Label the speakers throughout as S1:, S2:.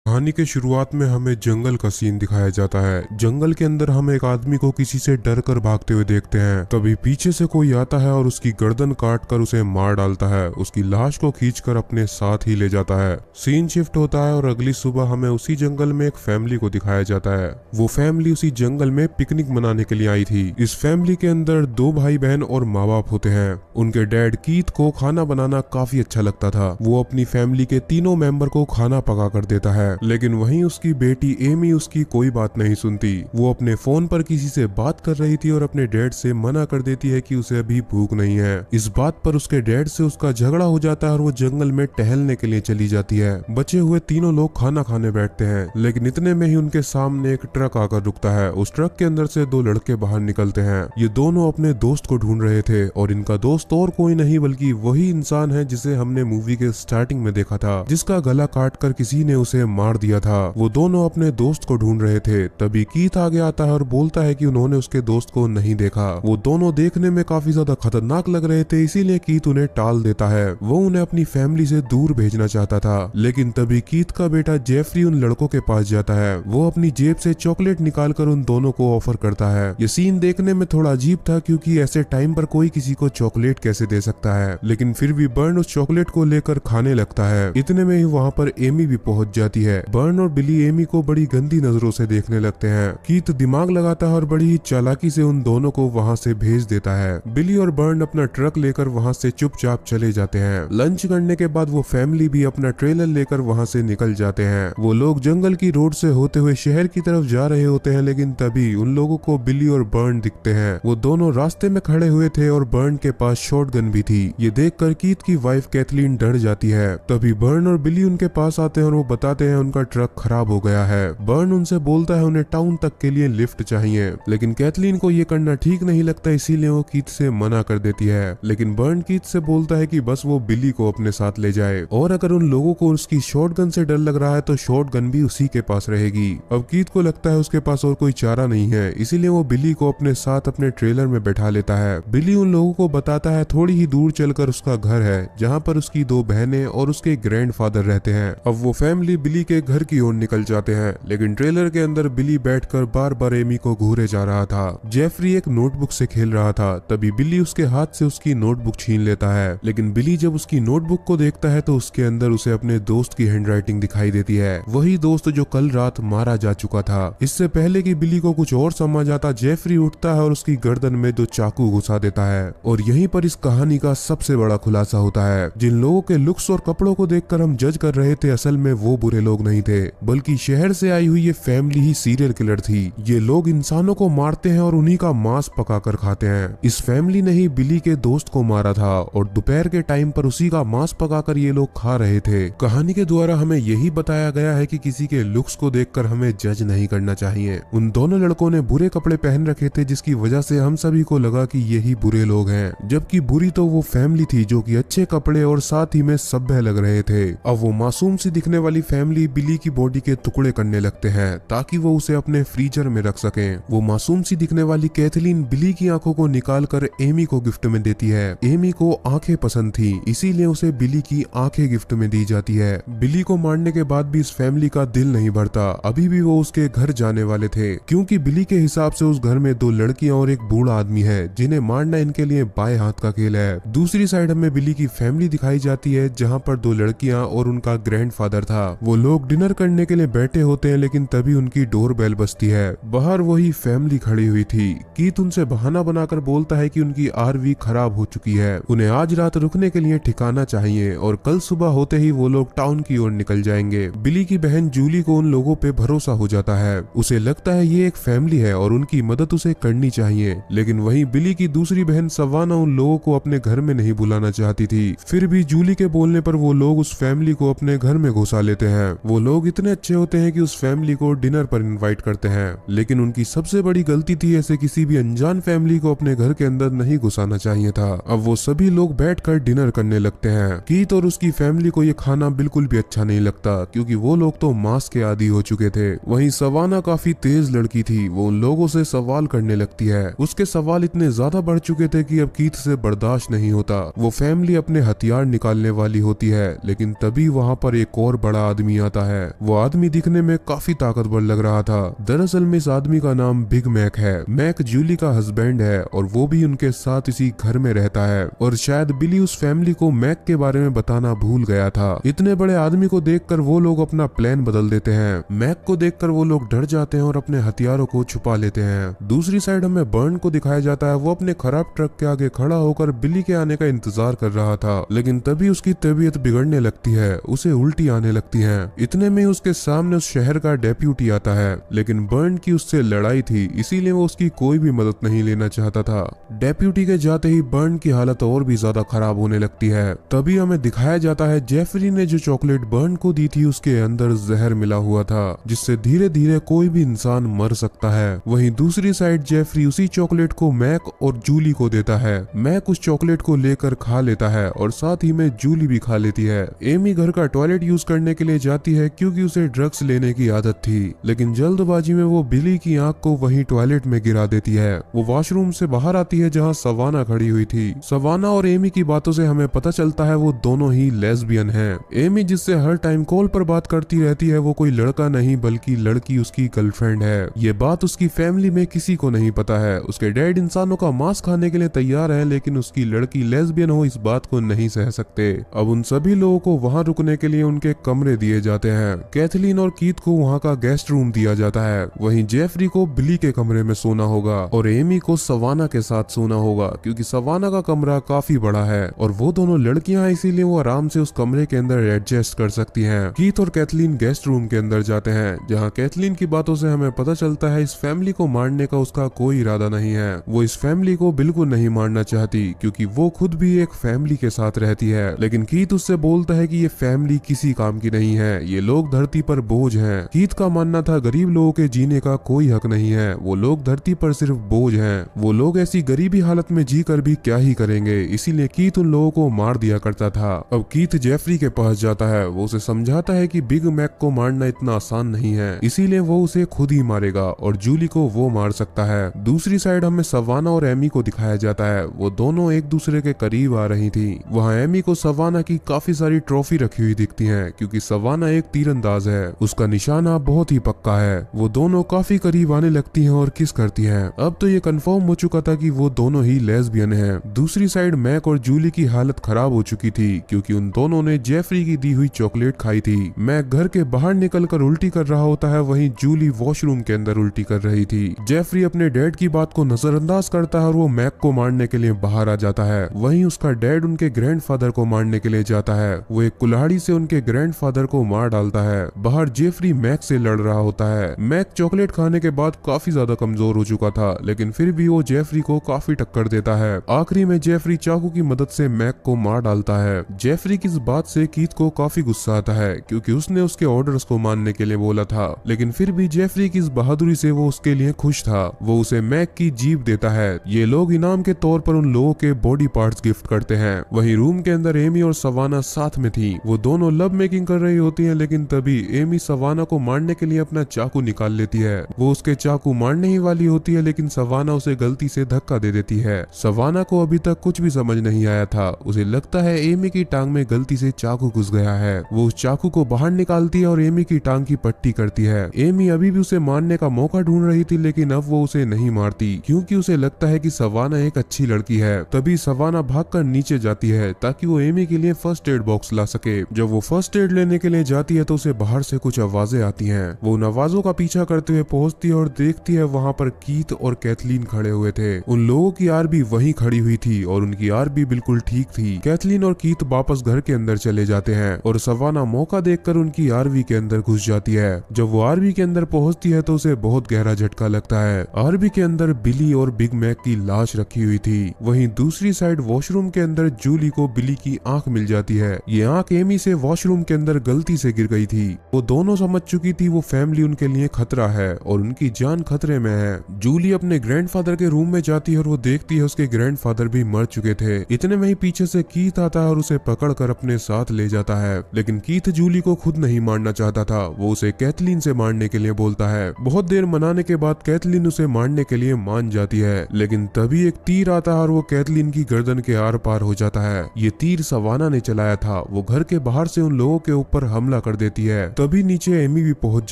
S1: कहानी के शुरुआत में हमें जंगल का सीन दिखाया जाता है। जंगल के अंदर हम एक आदमी को किसी से डर कर भागते हुए देखते हैं। तभी पीछे से कोई आता है और उसकी गर्दन काट कर उसे मार डालता है। उसकी लाश को खींचकर अपने साथ ही ले जाता है। सीन शिफ्ट होता है और अगली सुबह हमें उसी जंगल में एक फैमिली को दिखाया जाता है। वो फैमिली उसी जंगल में पिकनिक मनाने के लिए आई थी। इस फैमिली के अंदर 2 भाई बहन और माँ बाप होते हैं। उनके डैड कीथ को खाना बनाना काफी अच्छा लगता था। वो अपनी फैमिली के तीनों मेंबर को खाना पका कर देता है, लेकिन वहीं उसकी बेटी एमी उसकी कोई बात नहीं सुनती। वो अपने फोन पर किसी से बात कर रही थी और अपने डैड से मना कर देती है कि उसे अभी भूख नहीं है। इस बात पर उसके डैड से उसका झगड़ा हो जाता है और वो जंगल में टहलने के लिए चली जाती है। बचे हुए तीनों लोग खाना खाने बैठते हैं, लेकिन इतने में ही उनके सामने एक ट्रक आकर रुकता है। उस ट्रक के अंदर से 2 लड़के बाहर निकलते हैं। ये दोनों अपने दोस्त को ढूंढ रहे थे और इनका दोस्त और कोई नहीं बल्कि वही इंसान है जिसे हमने मूवी के स्टार्टिंग में देखा था, जिसका गला काट कर किसी ने उसे मार दिया था। वो दोनों अपने दोस्त को ढूंढ रहे थे। तभी कीथ आगे आता है और बोलता है कि उन्होंने उसके दोस्त को नहीं देखा। वो दोनों देखने में काफी ज्यादा खतरनाक लग रहे थे, इसीलिए कीथ उन्हें टाल देता है। वो उन्हें अपनी फैमिली से दूर भेजना चाहता था, लेकिन तभी कीथ का बेटा जेफरी उन लड़कों के पास जाता है। वो अपनी जेब से चॉकलेट निकालकर उन दोनों को ऑफर करता है। ये सीन देखने में थोड़ा अजीब था, क्योंकि ऐसे टाइम पर कोई किसी को चॉकलेट कैसे दे सकता है, लेकिन फिर भी बर्न उस चॉकलेट को लेकर खाने लगता है। इतने में ही वहाँ पर एमी भी पहुंच जाती है। बर्न और बिली एमी को बड़ी गंदी नजरों से देखने लगते हैं। कीथ दिमाग लगाता है और बड़ी ही चालाकी से उन दोनों को वहाँ से भेज देता है। बिली और बर्न अपना ट्रक लेकर वहाँ से चुपचाप चले जाते हैं। लंच करने के बाद वो फैमिली भी अपना ट्रेलर लेकर वहाँ से निकल जाते हैं। वो लोग जंगल की रोड से होते हुए शहर की तरफ जा रहे होते हैं, लेकिन तभी उन लोगों को बिली और बर्न दिखते हैं। वो दोनों रास्ते में खड़े हुए थे और बर्न के पास शॉटगन भी थी। ये देखकर कीथ की वाइफ कैथलीन डर जाती है। तभी बर्न और बिली उनके पास आते हैं और वो बताते हैं उनका ट्रक खराब हो गया है। बर्न उनसे बोलता है उन्हें टाउन तक के लिए लिफ्ट चाहिए, लेकिन कैथलीन को ये करना ठीक नहीं लगता, इसीलिए वो कीथ से मना कर देती है। लेकिन बर्न कीथ से बोलता है कि बस वो बिली को अपने साथ ले जाए, और अगर उन लोगों को उसकी शॉटगन से डर लग रहा है तो शॉटगन भी उसी के पास रहेगी। अब कीथ को लगता है उसके पास और कोई चारा नहीं है, इसीलिए वो बिली को अपने साथ अपने ट्रेलर में बैठा लेता है। बिली उन लोगों को बताता है थोड़ी ही दूर चलकर उसका घर है, जहाँ पर उसकी 2 बहनें और उसके ग्रैंडफादर रहते हैं। अब वो फैमिली बिली के घर की ओर निकल जाते हैं, लेकिन ट्रेलर के अंदर बिली बैठकर बार बार एमी को घूरे जा रहा था। जेफरी एक नोटबुक से खेल रहा था। तभी बिली उसके हाथ से उसकी नोटबुक छीन लेता है, लेकिन बिली जब उसकी नोटबुक को देखता है तो उसके अंदर उसे अपने दोस्त की हैंडराइटिंग दिखाई देती है। वही दोस्त जो कल रात मारा जा चुका था। इससे पहले कि बिली को कुछ और समझ आता, जेफरी उठता है और उसकी गर्दन में 2 चाकू घुसा देता है। और यहीं पर इस कहानी का सबसे बड़ा खुलासा होता है। जिन लोगों के लुक्स और कपड़ों को देखकर हम जज कर रहे थे, असल में वो बुरे लोग नहीं थे, बल्कि शहर से आई हुई ये फैमिली ही सीरियल किलर थी। ये लोग इंसानों को मारते हैं और उन्हीं का मांस पकाकर खाते हैं। इस फैमिली ने ही बिली के दोस्त को मारा था और दोपहर के टाइम पर उसी का मांस पकाकर ये लोग खा रहे थे। कहानी के द्वारा हमें यही बताया गया है कि किसी के लुक्स को देखकर हमें जज नहीं करना चाहिए। उन दोनों लड़कों ने बुरे कपड़े पहन रखे थे, जिसकी वजह से हम सभी को लगा कि यही बुरे लोग हैं, जबकि बुरी तो वो फैमिली थी जो कि अच्छे कपड़े और साथ ही में सभ्य लग रहे थे। अब वो मासूम सी दिखने वाली फैमिली बिली की बॉडी के टुकड़े करने लगते हैं ताकि वो उसे अपने फ्रीजर में रख सकें। वो मासूम सी दिखने वाली कैथलीन बिली की आंखों को निकालकर एमी को गिफ्ट में देती है। एमी को आंखें पसंद थी, इसीलिए उसे बिली की आंखें गिफ्ट में दी जाती है। बिली को मारने के बाद भी इस फैमिली का दिल नहीं भरता। अभी भी वो उसके घर जाने वाले थे, क्योंकि बिली के हिसाब से उस घर में 2 लड़कियां और एक बूढ़ा आदमी है, जिन्हें मारना इनके लिए बाएं हाथ का खेल है। दूसरी साइड हमें बिली की फैमिली दिखाई जाती है, जहाँ पर 2 लड़कियां और उनका ग्रैंडफादर था। वो लोग डिनर करने के लिए बैठे होते हैं, लेकिन तभी उनकी डोर बेल बजती है। बाहर वही फैमिली खड़ी हुई थी। कीथ उनसे बहाना बनाकर बोलता है कि उनकी आरवी खराब हो चुकी है, उन्हें आज रात रुकने के लिए ठिकाना चाहिए और कल सुबह होते ही वो लोग टाउन की ओर निकल जाएंगे। बिली की बहन जूली को उन लोगों पे भरोसा हो जाता है। उसे लगता है ये एक फैमिली है और उनकी मदद उसे करनी चाहिए, लेकिन वहीं बिली की दूसरी बहन सवाना उन लोगों को अपने घर में नहीं बुलाना चाहती थी। फिर भी जूली के बोलने पर वो लोग उस फैमिली को अपने घर में घुसा लेते हैं। वो लोग इतने अच्छे होते हैं कि उस फैमिली को डिनर पर इनवाइट करते हैं, लेकिन उनकी सबसे बड़ी गलती थी ऐसे किसी भी अनजान फैमिली को अपने घर के अंदर नहीं घुसाना चाहिए था। अब वो सभी लोग बैठकर डिनर करने लगते हैं। कीथ और उसकी फैमिली को ये खाना बिल्कुल भी अच्छा नहीं लगता, क्योंकि वो लोग तो मांस के आदी हो चुके थे। वहीं सवाना काफी तेज लड़की थी, वो उन लोगों से सवाल करने लगती है। उसके सवाल इतने ज्यादा बढ़ चुके थे कि अब कीथ से बर्दाश्त नहीं होता। वो फैमिली अपने हथियार निकालने वाली होती है, लेकिन तभी वहाँ पर एक और बड़ा आदमी आता आता है। वो आदमी दिखने में काफी ताकतवर लग रहा था। दरअसल में इस आदमी का नाम बिग मैक है। मैक जूली का हस्बैंड है और वो भी उनके साथ इसी घर में रहता है। और शायद बिली उस फैमिली को मैक के बारे में बताना भूल गया था। इतने बड़े आदमी को देखकर वो लोग अपना प्लान बदल देते हैं। मैक को देखकर वो लोग डर जाते हैं और अपने हथियारों को छुपा लेते हैं। दूसरी साइड हमें बर्न को दिखाया जाता है। वो अपने खराब ट्रक के आगे खड़ा होकर बिली के आने का इंतजार कर रहा था, लेकिन तभी उसकी तबीयत बिगड़ने लगती है, उसे उल्टी आने लगती है। इतने में उसके सामने उस शहर का डेप्यूटी आता है, लेकिन बर्न की उससे लड़ाई थी, इसीलिए वो उसकी कोई भी मदद नहीं लेना चाहता था। डेप्यूटी के जाते ही बर्न की हालत और भी ज्यादा खराब होने लगती है। तभी हमें दिखाया जाता है जेफरी ने जो चॉकलेट बर्न को दी थी उसके अंदर जहर मिला हुआ था, जिससे धीरे धीरे कोई भी इंसान मर सकता है। वहीं दूसरी साइड जेफरी उसी चॉकलेट को मैक और जूली को देता है। मैक उस चॉकलेट को लेकर खा लेता है और साथ ही में जूली भी खा लेती है। एमी घर का टॉयलेट यूज करने के लिए जाती है क्योंकि उसे ड्रग्स लेने की आदत थी, लेकिन जल्दबाजी में वो बिली की आंख को वहीं टॉयलेट में गिरा देती है। वो वॉशरूम से बाहर आती है जहाँ सवाना खड़ी हुई थी। सवाना और एमी की बातों से हमें पता चलता है वो दोनों ही लेस्बियन हैं। एमी जिससे हर टाइम कॉल पर बात करती रहती है वो कोई लड़का नहीं बल्कि लड़की उसकी गर्लफ्रेंड है। ये बात उसकी फैमिली में किसी को नहीं पता है। उसके डैड इंसानों का मांस खाने के लिए तैयार है, लेकिन उसकी लड़की लेस्बियन हो इस बात को नहीं सह सकते। अब उन सभी लोगों को वहाँ रुकने के लिए उनके कमरे दिए जाते हैं। कैथलीन और कीथ को वहाँ का गेस्ट रूम दिया जाता है। वहीं जेफरी को बिली के कमरे में सोना होगा और एमी को सवाना के साथ सोना होगा, क्योंकि सवाना का कमरा काफी बड़ा है और वो दोनों लड़कियां हैं, इसीलिए वो आराम से उस कमरे के अंदर एडजस्ट कर सकती हैं। कीथ और कैथलीन गेस्ट रूम के अंदर जाते हैं, जहाँ कैथलीन की बातों से हमें पता चलता है इस फैमिली को मारने का उसका कोई इरादा नहीं है। वो इस फैमिली को बिल्कुल नहीं मारना चाहती, क्योंकि वो खुद भी एक फैमिली के साथ रहती है। लेकिन कीथ उससे बोलता है कि ये फैमिली किसी काम की नहीं है, ये लोग धरती पर बोझ हैं। कीथ का मानना था गरीब लोगों के जीने का कोई हक नहीं है, वो लोग धरती पर सिर्फ बोझ हैं। वो लोग ऐसी गरीबी हालत में जी कर भी क्या ही करेंगे, इसीलिए कीथ उन लोगों को मार दिया करता था। अब कीथ जेफरी के पास जाता है। वो उसे समझाता है कि बिग मैक को मारना इतना आसान नहीं है, इसीलिए वो उसे खुद ही मारेगा और जूली को वो मार सकता है। दूसरी साइड हमें सवाना और एमी को दिखाया जाता है। वो दोनों एक दूसरे के करीब आ रही थी। वहाँ एमी को सवाना की काफी सारी ट्रॉफी रखी हुई दिखती है, क्योंकि सवाना एक तीरंदाज है, उसका निशाना बहुत ही पक्का है। वो दोनों काफी करीब आने लगती हैं और किस करती हैं। अब तो ये कंफर्म हो चुका था कि वो दोनों ही लेस्बियन हैं। दूसरी साइड मैक और जूली की हालत खराब हो चुकी थी, क्योंकि उन दोनों ने जेफरी की दी हुई चॉकलेट खाई थी। मैक घर के बाहर निकलकर उल्टी कर रहा होता है, वहीं जूली वॉशरूम के अंदर उल्टी कर रही थी। जेफरी अपने डैड की बात को नजरअंदाज करता है और वो मैक को मारने के लिए बाहर आ जाता है। वहीं उसका डैड उनके ग्रैंडफादर को मारने के लिए जाता है। वो एक कुल्हाड़ी से उनके ग्रैंडफादर को मार डालता है। बाहर जेफरी मैक से लड़ रहा होता है। मैक चॉकलेट खाने के बाद काफी ज्यादा कमजोर हो चुका था, लेकिन फिर भी वो जेफरी को काफी टक्कर देता है। आखिरी में जेफरी चाकू की मदद से मैक को मार डालता है। जेफरी की इस बात से कीथ को काफी गुस्सा आता है, क्योंकि उसने उसके ऑर्डर्स को मानने के लिए बोला था, लेकिन फिर भी जेफरी की इस बहादुरी से वो उसके लिए खुश था। वो उसे मैक की जीप देता है। ये लोग इनाम के तौर पर उन लोगों के बॉडी पार्ट्स गिफ्ट करते हैं। वहीं रूम के अंदर एमी और सवाना साथ में थी। वो दोनों लव मेकिंग कर रही होती हैं, लेकिन तभी एमी सवाना को मारने के लिए अपना चाकू निकाल लेती है। वो उसके चाकू मारने ही वाली होती है, लेकिन सवाना उसे गलती से धक्का दे देती है। सवाना को अभी तक कुछ भी समझ नहीं आया था। उसे लगता है एमी की टांग में गलती से चाकू घुस गया है। वो उस चाकू को बाहर निकालती है और एमी की टांग की पट्टी करती है। एमी अभी भी उसे मारने का मौका ढूंढ रही थी, लेकिन अब वो उसे नहीं मारती, क्योंकि उसे लगता है कि सवाना एक अच्छी लड़की है। तभी सवाना भागकर नीचे जाती है ताकि वो एमी के लिए फर्स्ट एड बॉक्स ला सके। जब वो फर्स्ट एड लेने के लिए जाती है तो उसे बाहर से कुछ आवाजें आती हैं। वो उन आवाजों का पीछा करते हुए पहुंचती है और देखती है वहाँ पर कीथ और कैथलीन खड़े हुए थे। उन लोगों की आरबी वहीं खड़ी हुई थी और उनकी आरबी बिल्कुल ठीक थी। कैथलीन और कीथ वापस घर के अंदर चले जाते हैं और सवाना मौका देखकर उनकी आरबी के अंदर घुस जाती है। जब वो आरबी के अंदर पहुंचती है तो उसे बहुत गहरा झटका लगता है। आरबी के अंदर बिली और बिग मैक की लाश रखी हुई थी। वहीं दूसरी साइड वॉशरूम के अंदर जूली को बिली की आंख मिल जाती है। ये आंख एमी से वॉशरूम के अंदर गलती से गिर गई थी। वो दोनों समझ चुकी थी वो फैमिली उनके लिए खतरा है और उनकी जान खतरे में है। जूली अपने ग्रैंडफादर के रूम में जाती है और वो देखती है उसके ग्रैंडफादर भी मर चुके थे। इतने में ही पीछे से कीथ आता है और उसे पकड़कर अपने साथ ले जाता है, लेकिन कीथ जूली को खुद नहीं मारना चाहता था। वो उसे कैथलीन से मारने के लिए बोलता है। बहुत देर मनाने के बाद कैथलीन उसे मारने के लिए मान जाती है, लेकिन तभी एक तीर आता है और वो कैथलीन की गर्दन के आर पार हो जाता है। ये तीर सवाना ने चलाया था। वो घर के बाहर से उन लोगों के ऊपर हमला कर देती है। तभी नीचे एमी भी पहुंच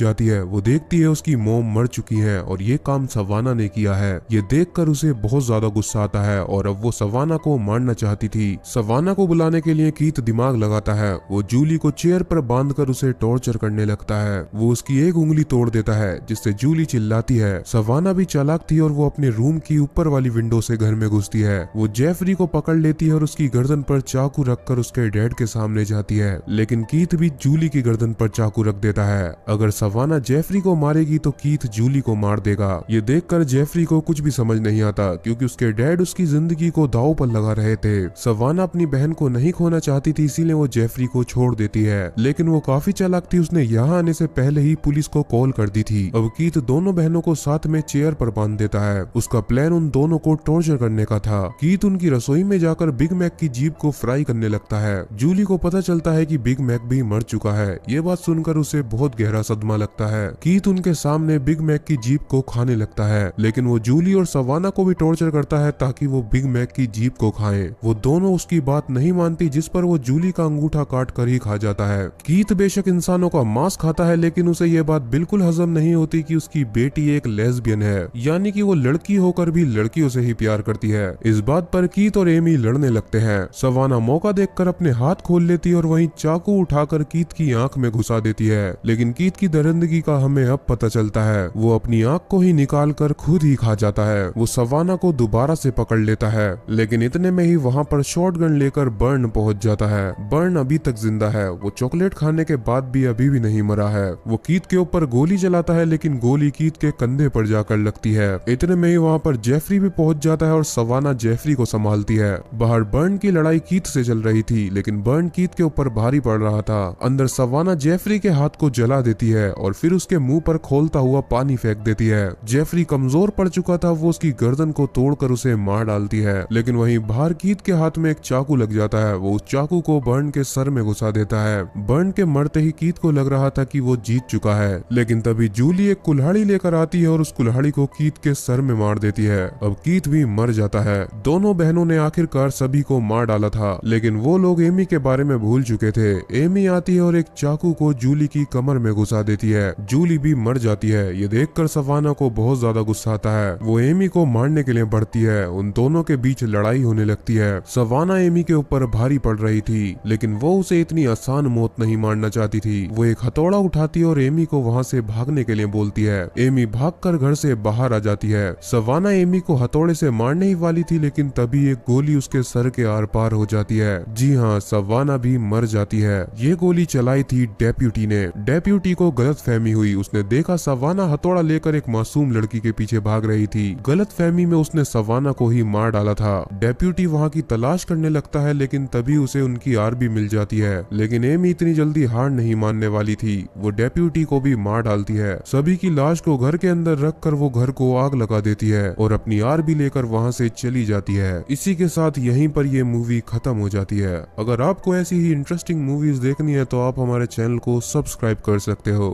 S1: जाती है। वो देखती है उसकी मॉम मर चुकी है और ये काम सवाना ने किया है। ये देखकर उसे बहुत ज्यादा गुस्सा आता है और अब वो सवाना को मारना चाहती थी। सवाना को बुलाने के लिए कीथ दिमाग लगाता है। वो जूली को चेयर पर बांधकर उसे टॉर्चर करने लगता है। वो उसकी एक उंगली तोड़ देता है जिससे जूली चिल्लाती है। सवाना भी चालाक थी और वो अपने रूम की ऊपर वाली विंडो से घर में घुसती है। वो जेफरी को पकड़ लेती है और उसकी गर्दन पर चाकू रखकर उसके डैड के सामने जाती है, लेकिन कीथ भी जूली की गर्दन पर चाकू रख देता है। अगर सवाना जेफरी को मारेगी तो कीथ जूली को मार देगा। ये देखकर जेफरी को कुछ भी समझ नहीं आता क्योंकि उसके डैड उसकी जिंदगी को दांव पर लगा रहे थे। सवाना अपनी बहन को नहीं खोना चाहती थी, इसीलिए वो जेफरी को छोड़ देती है, लेकिन वो काफी चालाक थी। उसने यहाँ आने से पहले ही पुलिस को कॉल कर दी थी। अब कीथ दोनों बहनों को साथ में चेयर पर बांध देता है। उसका प्लान उन दोनों को टॉर्चर करने का था। कीथ उनकी रसोई में जाकर बिग मैक की जीभ को फ्राई करने लगता है। जूली को पता चलता है कि बिग मैक भी मर चुका है। ये बात सुनकर उसे बहुत गहरा सदमा लगता है। कीथ उनके सामने बिग मैक की जीभ को खाने लगता है, लेकिन वो जूली और सवाना को भी टॉर्चर करता है ताकि वो बिग मैक की जीभ को खाएं। वो दोनों उसकी बात नहीं मानती, जिस पर वो जूली का अंगूठा काट कर ही खा जाता है। कीथ बेशक इंसानों का मांस खाता है, लेकिन उसे ये बात बिल्कुल हजम नहीं होती कि उसकी बेटी एक लेस्बियन है, यानी कि वो लड़की होकर भी लड़कियों से ही प्यार करती है। इस बात पर कीथ और एमी लड़ने लगते हैं। सवाना मौका देखकर अपने हाथ खोल लेती है और वहीं चाकू उठाकर कीथ की आंख में घुसा देती है, लेकिन कीथ की दरिंदगी का हमें अब पता चलता है। वो अपनी आंख को ही निकाल कर खुद ही खा जाता है। वो सवाना को दोबारा से पकड़ लेता है, लेकिन इतने में ही वहाँ पर शॉटगन लेकर बर्न पहुंच जाता है। बर्न अभी तक जिंदा है। वो चॉकलेट खाने के बाद भी अभी भी नहीं मरा है। वो कीथ के ऊपर गोली चलाता है, लेकिन गोली कीथ के कंधे पर जाकर लगती है। इतने में ही वहाँ पर जेफरी भी पहुंच जाता है और सवाना जेफरी को संभालती है। बाहर बर्न की लड़ाई कीथ से चल रही थी, लेकिन बर्न कीथ के ऊपर भारी पड़ रहा था। अंदर सवाना जेफरी के हाथ को जला देती है और फिर उसके मुंह पर खोलता हुआ पानी फेंक देती है। जेफरी कमजोर पड़ चुका था। वो उसकी गर्दन को तोड़कर उसे मार डालती है, लेकिन वहीं बाहर कीथ के हाथ में एक चाकू लग जाता है। वो उस चाकू को बर्न के सर में घुसा देता है। बर्न के मरते ही कीथ को लग रहा था कि वो जीत चुका है, लेकिन तभी जूली एक कुल्हाड़ी लेकर आती है और उस कुल्हाड़ी को कीथ के सर में मार देती है। अब कीथ भी मर जाता है। दोनों बहनों ने आखिरकार सभी को मार डाला था, लेकिन वो लोग एमी के बारे में भूल चुके थे। एमी आती है और एक चाकू को जूली की कमर में घुसा देती है। जूली भी मर जाती है। ये देखकर सवाना को बहुत ज्यादा गुस्सा आता है। वो एमी को मारने के लिए बढ़ती है। उन दोनों के बीच लड़ाई होने लगती है। सवाना एमी के ऊपर भारी पड़ रही थी, लेकिन वो उसे इतनी आसान मौत नहीं मारना चाहती थी। वो एक हथौड़ा उठाती है और एमी को वहाँ से भागने के लिए बोलती है। एमी भागकर घर से बाहर आ जाती है। सवाना एमी को हथौड़े से मारने ही वाली थी, लेकिन तभी एक गोली उसके सर के आर पार हो जाती है। जी हाँ, सवाना भी मर जाती है। ये गोली चलाई थी डेप्यूटी ने। डेप्यूटी को गलतफहमी हुई। उसने देखा सवाना हथौड़ा लेकर एक मासूम लड़की के पीछे भाग रही थी। गलतफहमी में उसने सवाना को ही मार डाला था। डेप्यूटी वहाँ की तलाश करने लगता है, लेकिन तभी उसे उनकी आर भी मिल जाती है। लेकिन एमी इतनी जल्दी हार नहीं मानने वाली थी। वो डेप्यूटी को भी मार डालती है। सभी की लाश को घर के अंदर रखकर वो घर को आग लगा देती है और अपनी आर भी लेकर वहाँ से चली जाती है। इसी के साथ यहीं पर ये मूवी खत्म हो जाती है। अगर आपको ऐसी ही इंटरेस्टिंग मूवीज देखनी है तो आप हमारे चैनल को सब्सक्राइब कर सकते हो।